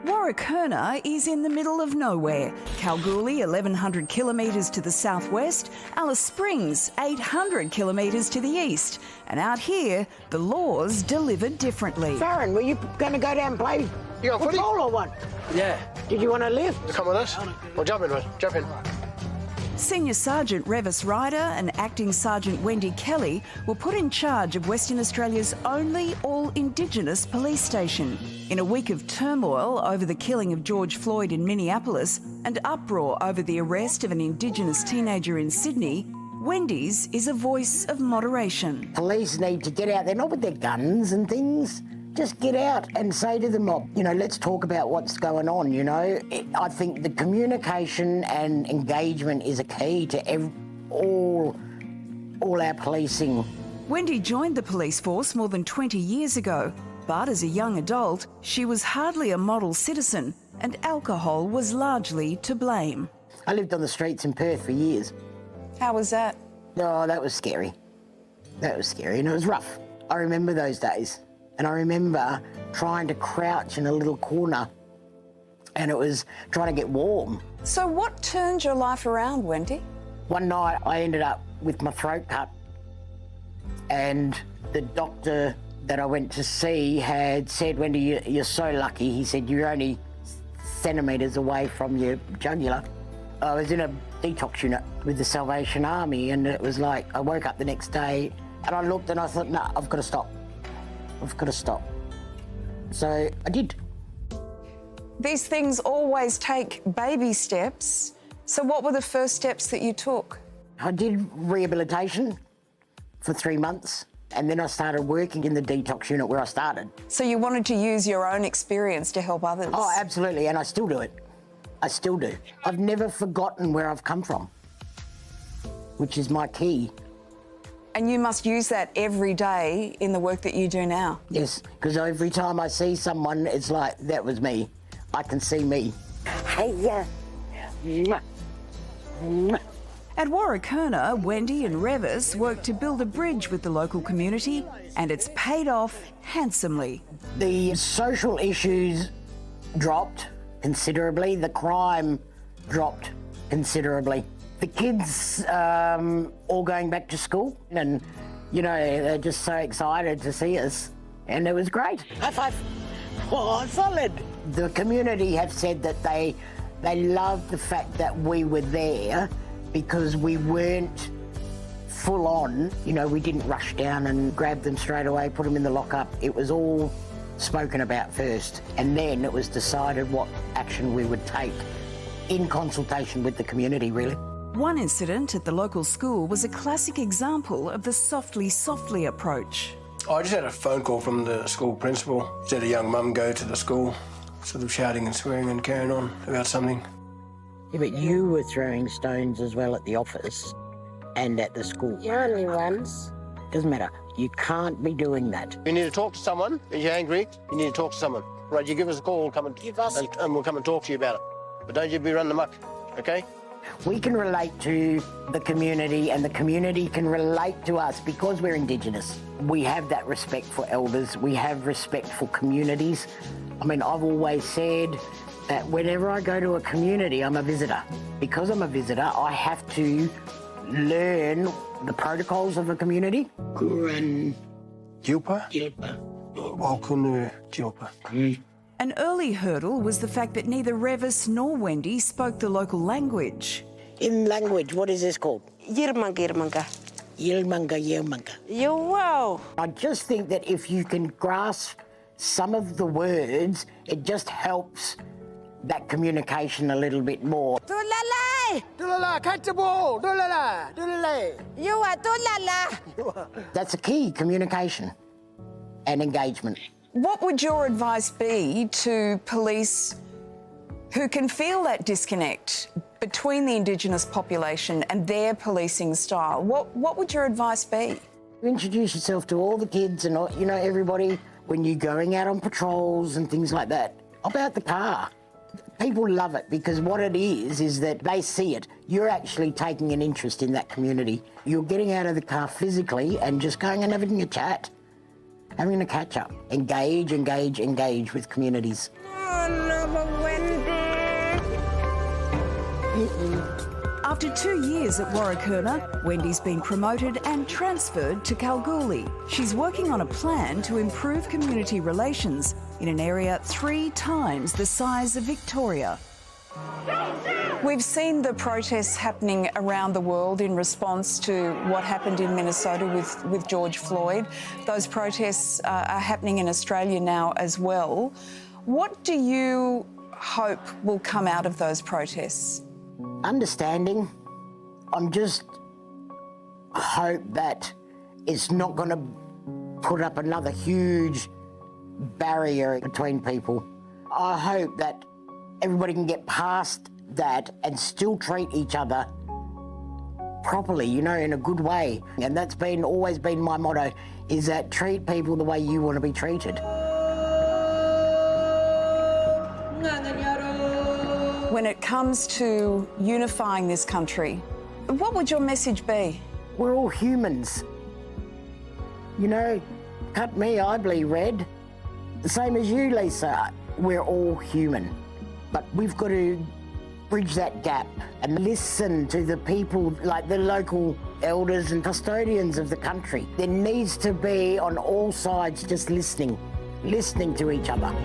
Warrakurna is in the middle of nowhere. Kalgoorlie, 1,100 kilometres to the southwest. Alice Springs, 800 kilometres to the east. And out here, the law's delivered differently. Farron, were you going to go down and play football or what? Yeah. Did you want to lift? Come with us? Well, jump in, mate. Jump in. Senior Sergeant Revis Ryder and Acting Sergeant Wendy Kelly were put in charge of Western Australia's only all-Indigenous police station. In a week of turmoil over the killing of George Floyd in Minneapolis and uproar over the arrest of an Indigenous teenager in Sydney, Wendy's is a voice of moderation. Police need to get out there, not with their guns and things. Just get out and say to the mob, you know, let's talk about what's going on, you know. I think the communication and engagement is a key to all our policing. Wendy joined the police force more than 20 years ago, but as a young adult, she was hardly a model citizen and alcohol was largely to blame. I lived on the streets in Perth for years. How was that? Oh, that was scary. That was scary and it was rough. I remember those days. And I remember trying to crouch in a little corner and it was trying to get warm. So what turned your life around, Wendy? One night I ended up with my throat cut and the doctor that I went to see had said, Wendy, you're so lucky. He said, you're only centimetres away from your jugular. I was in a detox unit with the Salvation Army and it was like, I woke up the next day and I looked and I thought, no, I've got to stop. I've got to stop. So I did. These things always take baby steps. So what were the first steps that you took? I did rehabilitation for 3 months and then I started working in the detox unit where I started. So you wanted to use your own experience to help others? Oh, absolutely, and I still do it. I still do. I've never forgotten where I've come from, which is my key. And you must use that every day in the work that you do now? Yes, because every time I see someone, it's like, that was me. I can see me. Hey, yeah. At Warrakurna, Wendy and Revis worked to build a bridge with the local community, and it's paid off handsomely. The social issues dropped considerably. The crime dropped considerably. The kids all going back to school and, you know, they're just so excited to see us and it was great. High five. Oh, solid. The community have said that they love the fact that we were there because we weren't full on. You know, we didn't rush down and grab them straight away, put them in the lockup. It was all spoken about first and then it was decided what action we would take in consultation with the community, really. One incident at the local school was a classic example of the softly approach. I just had a phone call from the school principal. Said a young mum go to the school, sort of shouting and swearing and carrying on about something. Yeah, but you were throwing stones as well at the office and at the school. You're only ones. Doesn't matter. You can't be doing that. You need to talk to someone. If you're angry, you need to talk to someone. Right, you give us a call, come and Give us... and we'll come and talk to you about it. But don't you be running amok, okay? We can relate to the community and the community can relate to us because we're Indigenous. We have that respect for elders. We have respect for communities. I mean, I've always said that whenever I go to a community, I'm a visitor. Because I'm a visitor, I have to learn the protocols of a community. Kuran. Jilpa? Jilpa. Walkunu Jilpa. An early hurdle was the fact that neither Revis nor Wendy spoke the local language. In language, what is this called? Yirmanga, yirmanga. Yilmanga. Wow. I just think that if you can grasp some of the words, it just helps that communication a little bit more. Tulalay! Dulala, catch the ball! Dulala! Dulala! You are tulala! That's a key, communication and engagement. What would your advice be to police who can feel that disconnect between the Indigenous population and their policing style? What would your advice be? Introduce yourself to all the kids and, you know, everybody when you're going out on patrols and things like that. About the car. People love it because what it is that they see it. You're actually taking an interest in that community. You're getting out of the car physically and just going and having a chat. Having a catch-up. Engage with communities. Oh, no, After 2 years at Warrakoona, Wendy's been promoted and transferred to Kalgoorlie. She's working on a plan to improve community relations in an area 3 times the size of Victoria. We've seen the protests happening around the world in response to what happened in Minnesota with George Floyd. Those protests are happening in Australia now as well. What do you hope will come out of those protests? Understanding. I'm just hope that it's not going to put up another huge barrier between people. I hope that everybody can get past that and still treat each other properly, you know, in a good way. And that's always been my motto, is that treat people the way you want to be treated. When it comes to unifying this country, what would your message be? We're all humans. You know, cut me, I bleed red. The same as you, Lisa. We're all human. But we've got to bridge that gap and listen to the people, like the local elders and custodians of the country. There needs to be, on all sides, just listening to each other.